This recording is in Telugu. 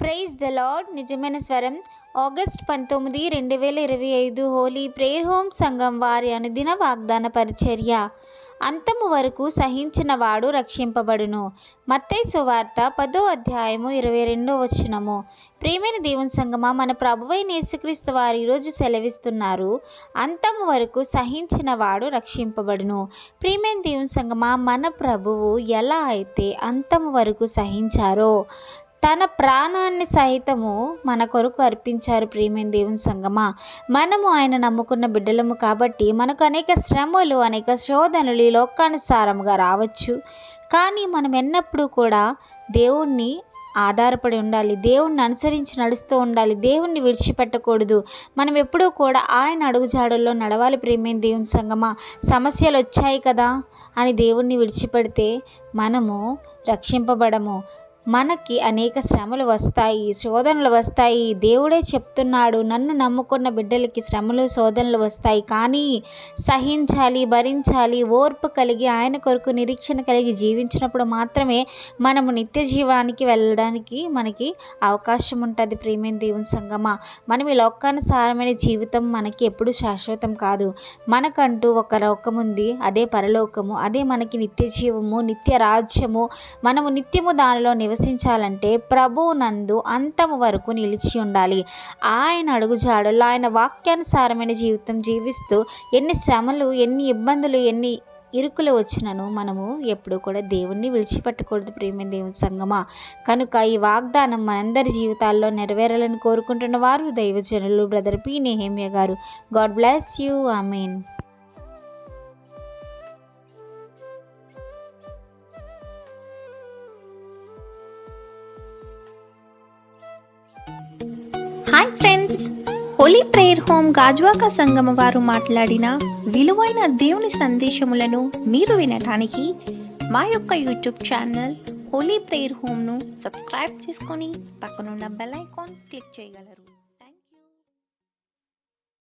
Praise the lord. నిజమైన స్వరం. ఆగస్ట్ 19, 2025 హోలీ ప్రేయర్ హోమ్ సంఘం వారి అనుదిన వాగ్దాన పరిచర్య. అంతము వరకు సహించిన వాడు రక్షింపబడును. మత్తయి సువార్త 10వ అధ్యాయము 22వ వచనము. ప్రియమైన దేవుని సంగమా, మన ప్రభువైన యేసుక్రీస్తు వారు ఈరోజు సెలవిస్తున్నారు, అంతము వరకు సహించిన వాడు రక్షింపబడును. ప్రియమైన దేవుని సంగమా, మన ప్రభువు ఎలా అయితే అంతము వరకు సహించారో, తన ప్రాణాన్ని సైతము మన కొరకు అర్పించారు. ప్రియమైన దేవుని సంగమా, మనము ఆయన నమ్ముకున్న బిడ్డలము కాబట్టి మనకు అనేక శ్రమలు, అనేక శోధనలు ఈ లోకానుసారముగా రావచ్చు. కానీ మనం ఎన్నప్పుడూ కూడా దేవుణ్ణి ఆధారపడి ఉండాలి, దేవుణ్ణి అనుసరించి నడుస్తూ ఉండాలి, దేవుణ్ణి విడిచిపెట్టకూడదు. మనం ఎప్పుడూ కూడా ఆయన అడుగుజాడల్లో నడవాలి. ప్రియమైన దేవుని సంగమా, సమస్యలు వచ్చాయి కదా అని దేవుణ్ణి విడిచిపెడితే మనము రక్షింపబడము. మనకి అనేక శ్రమలు వస్తాయి, శోధనలు వస్తాయి. దేవుడే చెప్తున్నాడు, నన్ను నమ్ముకున్న బిడ్డలకి శ్రమలు, శోధనలు వస్తాయి, కానీ సహించాలి, భరించాలి, ఓర్పు కలిగి ఆయన కొరకు నిరీక్షణ కలిగి జీవించినప్పుడు మాత్రమే మనము నిత్య జీవానికి వెళ్ళడానికి మనకి అవకాశం ఉంటుంది. ప్రియమైన దేవుని సంగమా, మనం ఈ లోకానుసారమైన జీవితం మనకి ఎప్పుడు శాశ్వతం కాదు. మనకంటూ ఒక లోకం ఉంది, అదే పరలోకము, అదే మనకి నిత్య జీవము, నిత్య రాజ్యము. మనము నిత్యము దానిలో నివసించాలంటే ప్రభువు నందు అంతము వరకు నిలిచి ఉండాలి. ఆయన అడుగుజాడల్లో, ఆయన వాక్యానుసారమైన జీవితం జీవిస్తూ ఎన్ని శ్రమలు, ఎన్ని ఇబ్బందులు, ఎన్ని ఇరుకులు వచ్చినను మనము ఎప్పుడు కూడా దేవుణ్ణి విడిచిపెట్టకూడదు. ప్రియమైన దేవుని సంగమా, కనుక ఈ వాగ్దానం మనందరి జీవితాల్లో నెరవేరాలని కోరుకుంటున్న వారు దైవజనులు బ్రదర్ పి. నెహెమ్యా గారు. God bless you. Amen. Hi friends, holy prayer home Gajuwaka సంగమ వారు మాట్లాడిన విలువైన దేవుని సందేశములను మీరు వినటానికి మా యొక్క యూట్యూబ్ ఛానల్ హోలీ ప్రేయర్ హోమ్ను సబ్స్క్రైబ్ చేసుకొని పక్కనున్న బెల్ ఐకాన్ క్లిక్ చేయగలరు.